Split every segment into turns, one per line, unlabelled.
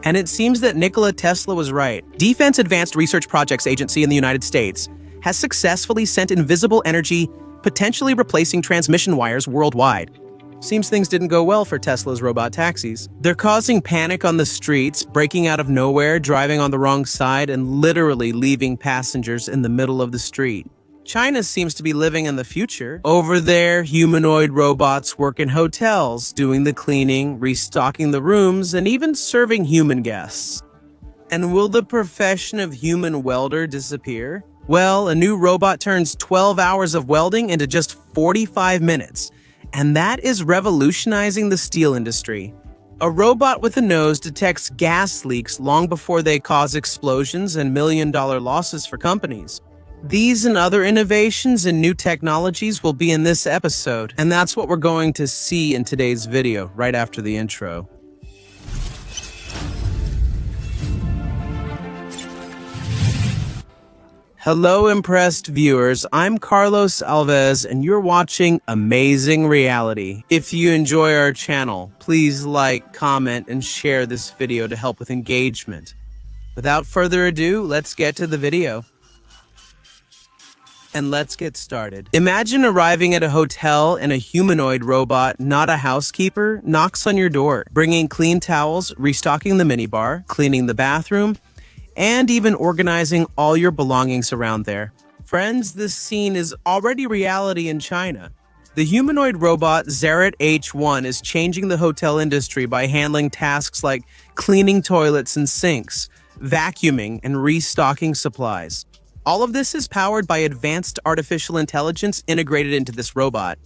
And it seems that Nikola Tesla was right. Defense Advanced Research Projects Agency in the United States has successfully sent invisible energy, potentially replacing transmission wires worldwide. Seems things didn't go well for Tesla's Robotaxis. They're causing panic on the streets, breaking out of nowhere, driving on the wrong side, and literally leaving passengers in the middle of the street. China seems to be living in the future. Over there, humanoid robots work in hotels, doing the cleaning, restocking the rooms, and even serving human guests. And will the profession of human welder disappear? Well, a new robot turns 12 hours of welding into just 45 minutes. And that is revolutionizing the steel industry. A robot with a nose detects gas leaks long before they cause explosions and million-dollar losses for companies. These and other innovations and new technologies will be in this episode, and that's what we're going to see in today's video, right after the intro. Hello, impressed viewers. I'm Carlos Alves, and you're watching Amazing Reality. If you enjoy our channel, please like, comment, and share this video to help with engagement. Without further ado, let's get to the video. And let's get started. Imagine arriving at a hotel and a humanoid robot, not a housekeeper, knocks on your door, bringing clean towels, restocking the minibar, cleaning the bathroom, and even organizing all your belongings around there. Friends, this scene is already reality in China. The humanoid robot Zerat H1 is changing the hotel industry by handling tasks like cleaning toilets and sinks, vacuuming, and restocking supplies. All of this is powered by advanced artificial intelligence integrated into this robot.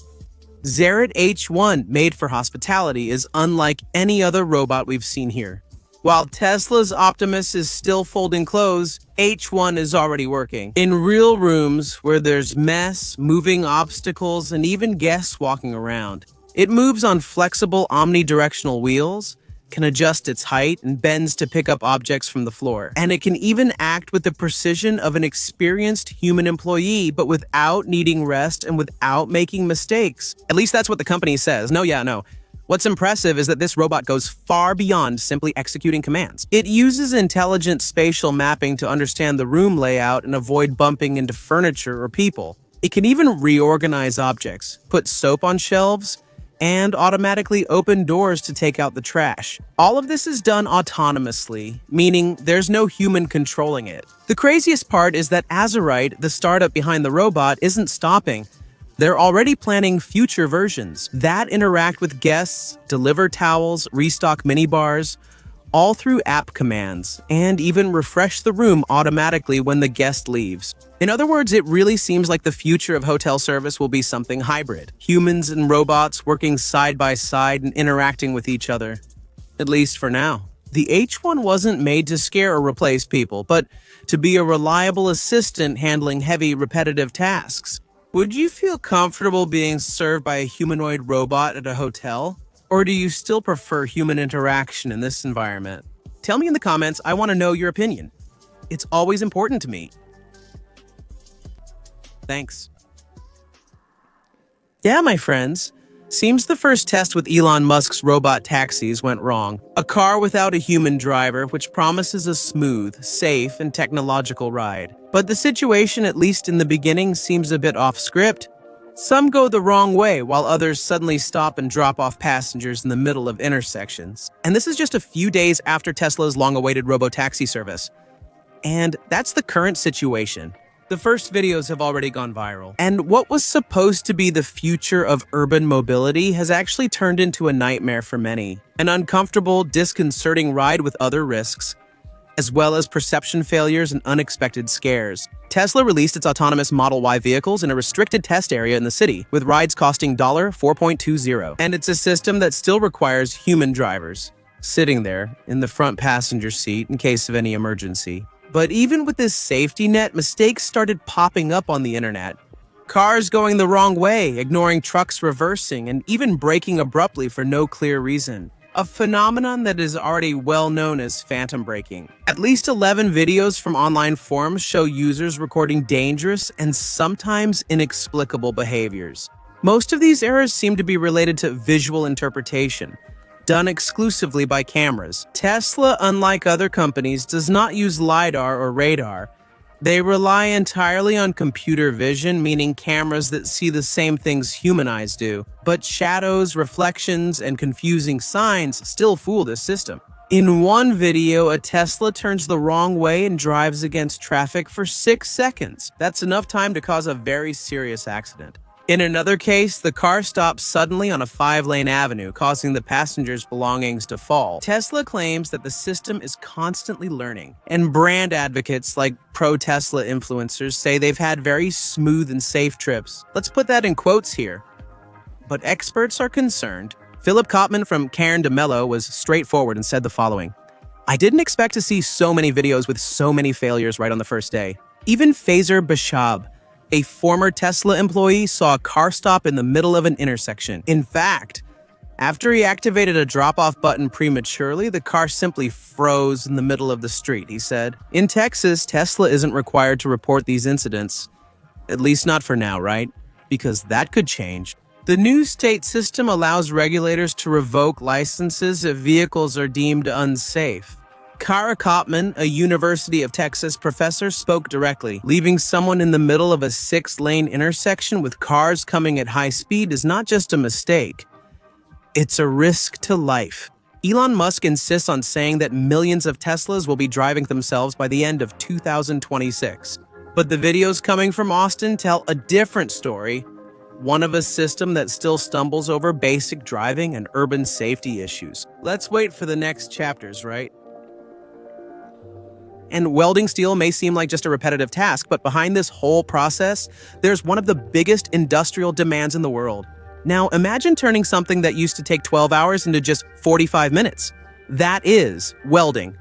Zerat H1, made for hospitality, is unlike any other robot we've seen here. While Tesla's Optimus is still folding clothes, H1 is already working. In real rooms where there's mess, moving obstacles, and even guests walking around. It moves on flexible omnidirectional wheels, can adjust its height, and bends to pick up objects from the floor. And it can even act with the precision of an experienced human employee, but without needing rest and without making mistakes. At least that's what the company says. No. What's impressive is that this robot goes far beyond simply executing commands. It uses intelligent spatial mapping to understand the room layout and avoid bumping into furniture or people. It can even reorganize objects, put soap on shelves, and automatically open doors to take out the trash. All of this is done autonomously, meaning there's no human controlling it. The craziest part is that Azurite, the startup behind the robot, isn't stopping. They're already planning future versions that interact with guests, deliver towels, restock minibars, all through app commands, and even refresh the room automatically when the guest leaves. In other words, it really seems like the future of hotel service will be something hybrid. Humans and robots working side by side and interacting with each other. At least for now. The H1 wasn't made to scare or replace people, but to be a reliable assistant handling heavy, repetitive tasks. Would you feel comfortable being served by a humanoid robot at a hotel? Or do you still prefer human interaction in this environment? Tell me in the comments, I want to know your opinion. It's always important to me. Thanks. Yeah, my friends. Seems the first test with Elon Musk's Robotaxis went wrong. A car without a human driver, which promises a smooth, safe, and technological ride. But the situation, at least in the beginning, seems a bit off script. Some go the wrong way, while others suddenly stop and drop off passengers in the middle of intersections. And this is just a few days after Tesla's long-awaited Robotaxi service. And that's the current situation. The first videos have already gone viral. And what was supposed to be the future of urban mobility has actually turned into a nightmare for many. An uncomfortable, disconcerting ride with other risks, as well as perception failures and unexpected scares. Tesla released its autonomous Model Y vehicles in a restricted test area in the city, with rides costing $4.20. And it's a system that still requires human drivers, sitting there in the front passenger seat in case of any emergency. But even with this safety net, mistakes started popping up on the internet. Cars going the wrong way, ignoring trucks reversing, and even braking abruptly for no clear reason. A phenomenon that is already well known as phantom braking. At least 11 videos from online forums show users recording dangerous and sometimes inexplicable behaviors. Most of these errors seem to be related to visual interpretation. done exclusively by cameras. Tesla, unlike other companies, does not use LiDAR or radar. They rely entirely on computer vision, meaning cameras that see the same things human eyes do. But shadows, reflections, and confusing signs still fool this system. In one video, a Tesla turns the wrong way and drives against traffic for 6 seconds. That's enough time to cause a very serious accident. In another case, the car stops suddenly on a 5-lane avenue, causing the passenger's belongings to fall. Tesla claims that the system is constantly learning, and brand advocates like pro-Tesla influencers say they've had very smooth and safe trips. Let's put that in quotes here. But experts are concerned. Philip Kopman from Karen DeMello was straightforward and said the following: "I didn't expect to see so many videos with so many failures right on the first day. Even Fazer Bashab, a former Tesla employee, saw a car stop in the middle of an intersection. In fact, after he activated a drop-off button prematurely, the car simply froze in the middle of the street," he said. In Texas, Tesla isn't required to report these incidents. At least not for now, right? Because that could change. The new state system allows regulators to revoke licenses if vehicles are deemed unsafe. Kara Kopman, a University of Texas professor, spoke directly. Leaving someone in the middle of a 6-lane intersection with cars coming at high speed is not just a mistake. It's a risk to life. Elon Musk insists on saying that millions of Teslas will be driving themselves by the end of 2026. But the videos coming from Austin tell a different story. One of a system that still stumbles over basic driving and urban safety issues. Let's wait for the next chapters, right? And welding steel may seem like just a repetitive task, but behind this whole process, there's one of the biggest industrial demands in the world. Now, imagine turning something that used to take 12 hours into just 45 minutes. That is welding.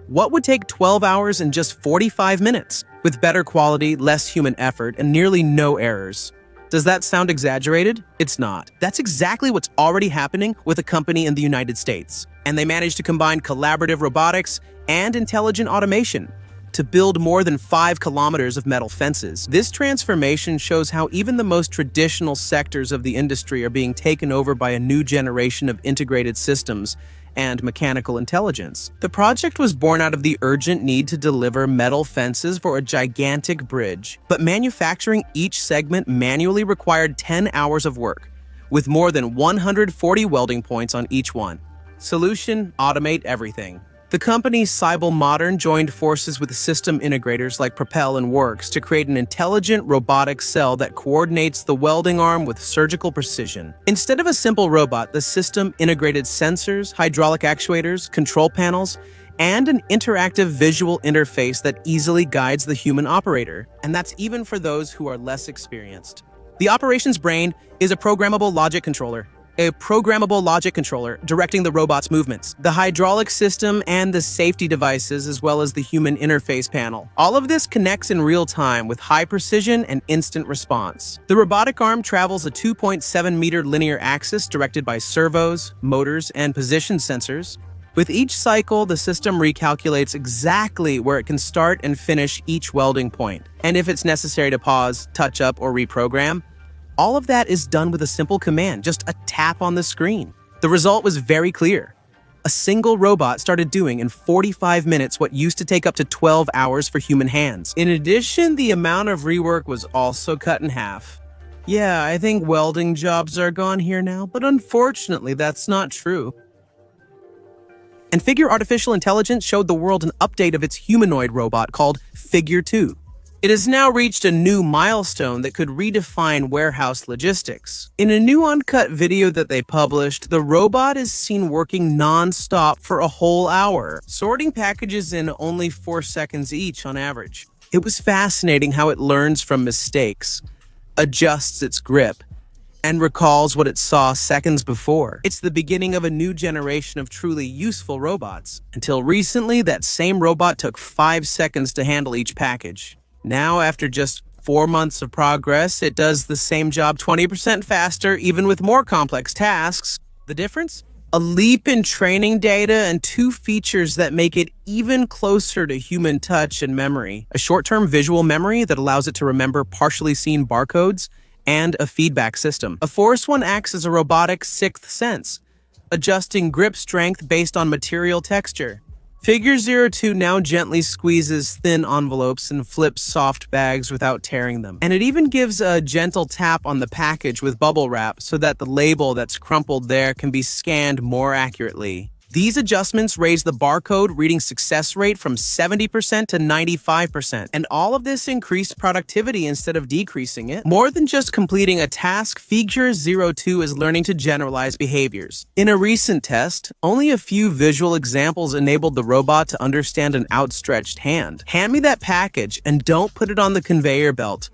What would take 12 hours in just 45 minutes? With better quality, less human effort, and nearly no errors. Does that sound exaggerated? It's not. That's exactly what's already happening with a company in the United States. And they managed to combine collaborative robotics and intelligent automation to build more than 5 kilometers of metal fences. This transformation shows how even the most traditional sectors of the industry are being taken over by a new generation of integrated systems and mechanical intelligence. The project was born out of the urgent need to deliver metal fences for a gigantic bridge, but manufacturing each segment manually required 10 hours of work, with more than 140 welding points on each one. Solution: automate everything. The company Cybel Modern joined forces with system integrators like Propel and Works to create an intelligent robotic cell that coordinates the welding arm with surgical precision. Instead of a simple robot, the system integrated sensors, hydraulic actuators, control panels, and an interactive visual interface that easily guides the human operator. And that's even for those who are less experienced. The operations brain is a programmable logic controller. Directing the robot's movements, the hydraulic system, and the safety devices, as well as the human interface panel. All of this connects in real time with high precision and instant response. The robotic arm travels a 2.7-meter linear axis directed by servos, motors, and position sensors. With each cycle, the system recalculates exactly where it can start and finish each welding point. And if it's necessary to pause, touch up, or reprogram, all of that is done with a simple command, just a tap on the screen. The result was very clear. A single robot started doing in 45 minutes what used to take up to 12 hours for human hands. In addition, the amount of rework was also cut in half. Yeah, I think welding jobs are gone here now, but unfortunately that's not true. And Figure Artificial Intelligence showed the world an update of its humanoid robot called Figure 2. It has now reached a new milestone that could redefine warehouse logistics. In a new uncut video that they published, the robot is seen working non-stop for a whole hour, sorting packages in only 4 seconds each on average. It was fascinating how it learns from mistakes, adjusts its grip, and recalls what it saw seconds before. It's the beginning of a new generation of truly useful robots. Until recently, that same robot took 5 seconds to handle each package. Now, after just 4 months of progress, it does the same job 20% faster, even with more complex tasks. The difference? A leap in training data and 2 features that make it even closer to human touch and memory. A short-term visual memory that allows it to remember partially seen barcodes, and a feedback system. A Force One acts as a robotic 6th sense, adjusting grip strength based on material texture. Figure 02 now gently squeezes thin envelopes and flips soft bags without tearing them. And it even gives a gentle tap on the package with bubble wrap so that the label that's crumpled there can be scanned more accurately. These adjustments raise the barcode reading success rate from 70% to 95%, and all of this increased productivity instead of decreasing it. More than just completing a task, Figure 02 is learning to generalize behaviors. In a recent test, only a few visual examples enabled the robot to understand an outstretched hand. Hand me that package and don't put it on the conveyor belt.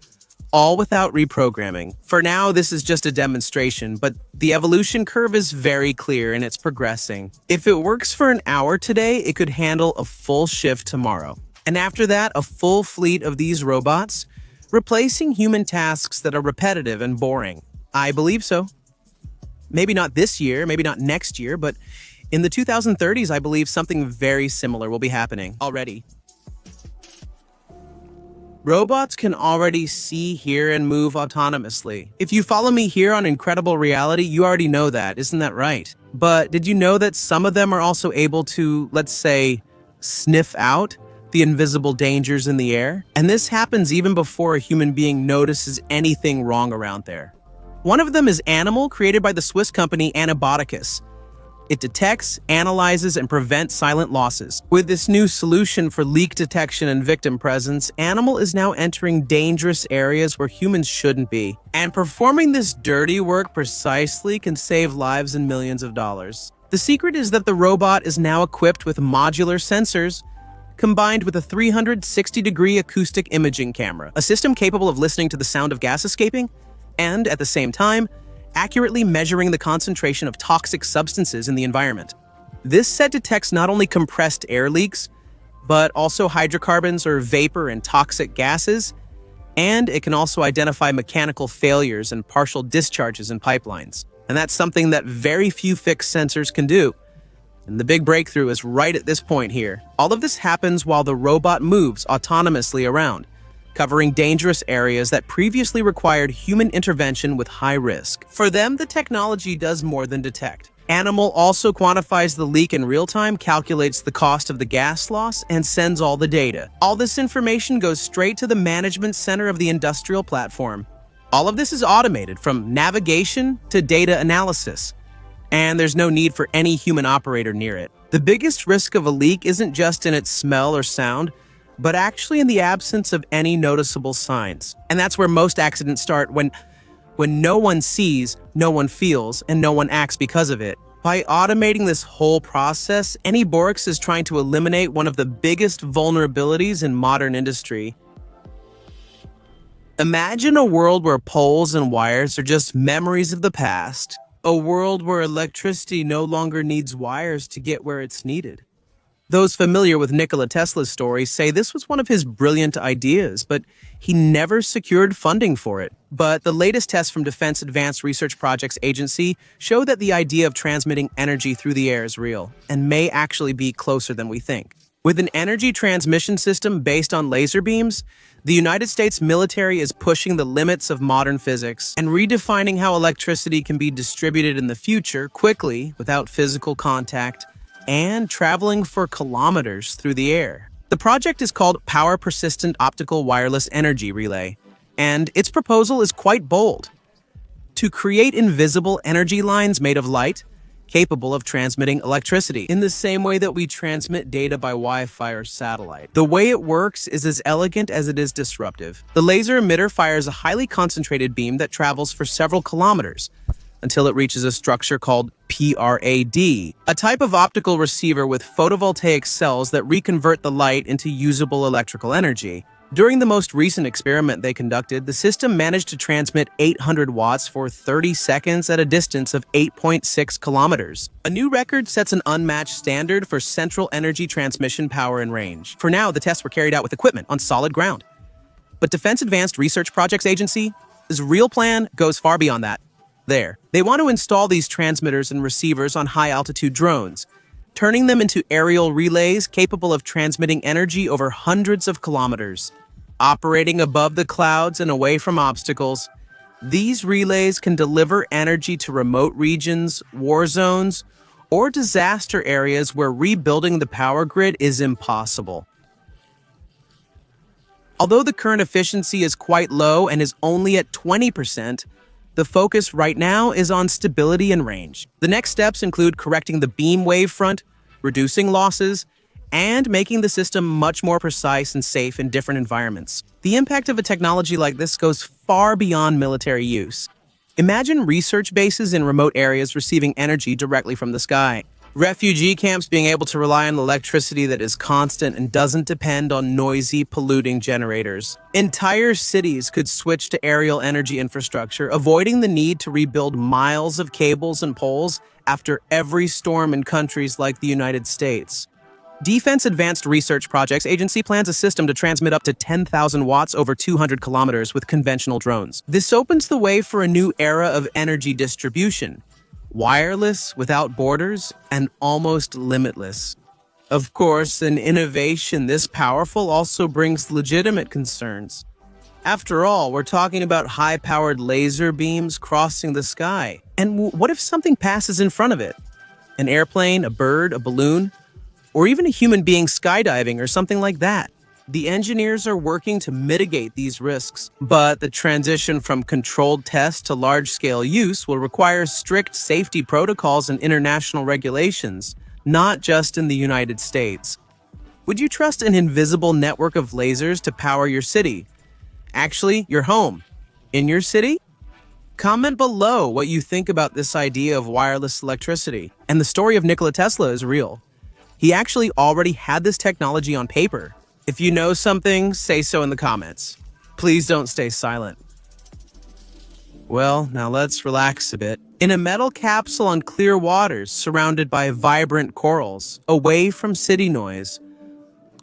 All without reprogramming. For now, this is just a demonstration, but the evolution curve is very clear and it's progressing. If it works for an hour today, it could handle a full shift tomorrow. And after that, a full fleet of these robots, replacing human tasks that are repetitive and boring. I believe so. Maybe not this year, maybe not next year, but in the 2030s, I believe something very similar will be happening already. Robots can already see, hear, and move autonomously. If you follow me here on Incredible Reality, you already know that, isn't that right? But did you know that some of them are also able to, let's say, sniff out the invisible dangers in the air? And this happens even before a human being notices anything wrong around there. One of them is Animal, created by the Swiss company Robotaxis. It detects, analyzes, and prevents silent losses. With this new solution for leak detection and victim presence, Animal is now entering dangerous areas where humans shouldn't be. And performing this dirty work precisely can save lives and millions of dollars. The secret is that the robot is now equipped with modular sensors combined with a 360-degree acoustic imaging camera, a system capable of listening to the sound of gas escaping and, at the same time, accurately measuring the concentration of toxic substances in the environment. This set detects not only compressed air leaks, but also hydrocarbons or vapor and toxic gases, and it can also identify mechanical failures and partial discharges in pipelines. And that's something that very few fixed sensors can do. And the big breakthrough is right at this point here. All of this happens while the robot moves autonomously around, covering dangerous areas that previously required human intervention with high risk. For them, the technology does more than detect. Animal also quantifies the leak in real time, calculates the cost of the gas loss, and sends all the data. All this information goes straight to the management center of the industrial platform. All of this is automated, from navigation to data analysis, and there's no need for any human operator near it. The biggest risk of a leak isn't just in its smell or sound, but actually in the absence of any noticeable signs. And that's where most accidents start, when no one sees, no one feels, and no one acts because of it. By automating this whole process, Anyborix is trying to eliminate one of the biggest vulnerabilities in modern industry. Imagine a world where poles and wires are just memories of the past. A world where electricity no longer needs wires to get where it's needed. Those familiar with Nikola Tesla's story say this was one of his brilliant ideas, but he never secured funding for it. But the latest tests from Defense Advanced Research Projects Agency show that the idea of transmitting energy through the air is real, and may actually be closer than we think. With an energy transmission system based on laser beams, the United States military is pushing the limits of modern physics and redefining how electricity can be distributed in the future quickly without physical contact and traveling for kilometers through the air. The project is called Power Persistent Optical Wireless Energy Relay, and its proposal is quite bold. To create invisible energy lines made of light, capable of transmitting electricity in the same way that we transmit data by Wi-Fi or satellite. The way it works is as elegant as it is disruptive. The laser emitter fires a highly concentrated beam that travels for several kilometers, until it reaches a structure called PRAD, a type of optical receiver with photovoltaic cells that reconvert the light into usable electrical energy. During the most recent experiment they conducted, the system managed to transmit 800 watts for 30 seconds at a distance of 8.6 kilometers. A new record sets an unmatched standard for central energy transmission power and range. For now, the tests were carried out with equipment on solid ground. But Defense Advanced Research Projects Agency's real plan goes far beyond that. They want to install these transmitters and receivers on high-altitude drones, turning them into aerial relays capable of transmitting energy over hundreds of kilometers. Operating above the clouds and away from obstacles, these relays can deliver energy to remote regions, war zones, or disaster areas where rebuilding the power grid is impossible. Although the current efficiency is quite low and is only at 20%, the focus right now is on stability and range. The next steps include correcting the beam wavefront, reducing losses, and making the system much more precise and safe in different environments. The impact of a technology like this goes far beyond military use. Imagine research bases in remote areas receiving energy directly from the sky. Refugee camps being able to rely on electricity that is constant and doesn't depend on noisy, polluting generators. Entire cities could switch to aerial energy infrastructure, avoiding the need to rebuild miles of cables and poles after every storm in countries like the United States. Defense Advanced Research Projects Agency plans a system to transmit up to 10,000 watts over 200 kilometers with conventional drones. This opens the way for a new era of energy distribution. Wireless, without borders, and almost limitless. Of course, an innovation this powerful also brings legitimate concerns. After all, we're talking about high-powered laser beams crossing the sky. And what if something passes in front of it? An airplane, a bird, a balloon, or even a human being skydiving or something like that? The engineers are working to mitigate these risks, but the transition from controlled tests to large-scale use will require strict safety protocols and international regulations, not just in the United States. Would you trust an invisible network of lasers to power your city? Actually, your home. In your city? Comment below what you think about this idea of wireless electricity. And the story of Nikola Tesla is real. He actually already had this technology on paper. If you know something, say so in the comments. Please don't stay silent. Well, now let's relax a bit. In a metal capsule on clear waters, surrounded by vibrant corals, away from city noise,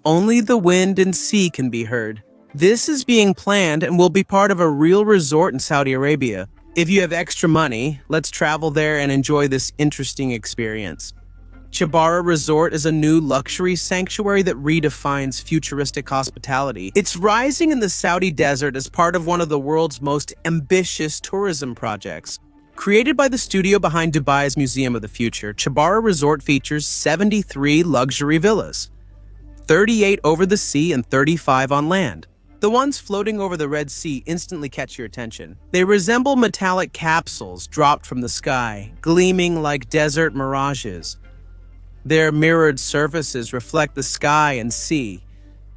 only the wind and sea can be heard. This is being planned and will be part of a real resort in Saudi Arabia. If you have extra money, let's travel there and enjoy this interesting experience. Chibara Resort is a new luxury sanctuary that redefines futuristic hospitality. It's rising in the Saudi desert as part of one of the world's most ambitious tourism projects. Created by the studio behind Dubai's Museum of the Future, Chibara Resort features 73 luxury villas, 38 over the sea and 35 on land. The ones floating over the Red Sea instantly catch your attention. They resemble metallic capsules dropped from the sky, gleaming like desert mirages. Their mirrored surfaces reflect the sky and sea,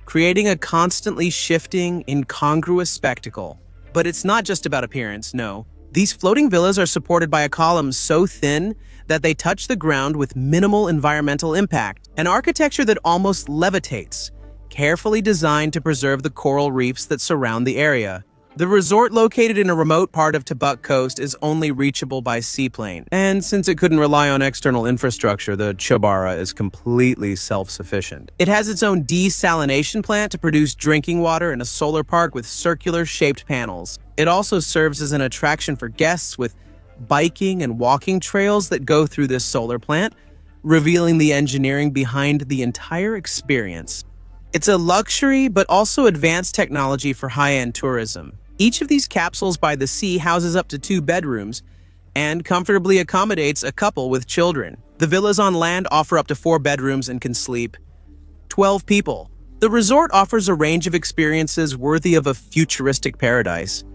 creating a constantly shifting, incongruous spectacle. But it's not just about appearance, no. These floating villas are supported by a column so thin that they touch the ground with minimal environmental impact, an architecture that almost levitates, carefully designed to preserve the coral reefs that surround the area. The resort, located in a remote part of Tabuk Coast, is only reachable by seaplane. And since it couldn't rely on external infrastructure, the Chibara is completely self-sufficient. It has its own desalination plant to produce drinking water and a solar park with circular-shaped panels. It also serves as an attraction for guests with biking and walking trails that go through this solar plant, revealing the engineering behind the entire experience. It's a luxury, but also advanced technology for high-end tourism. Each of these capsules by the sea houses up to 2 bedrooms and comfortably accommodates a couple with children. The villas on land offer up to 4 bedrooms and can sleep 12 people. The resort offers a range of experiences worthy of a futuristic paradise.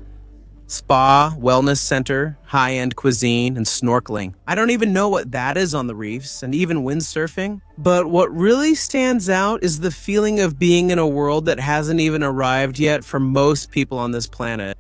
Spa, wellness center, high-end cuisine, and snorkeling. I don't even know what that is on the reefs, and even windsurfing. But what really stands out is the feeling of being in a world that hasn't even arrived yet for most people on this planet.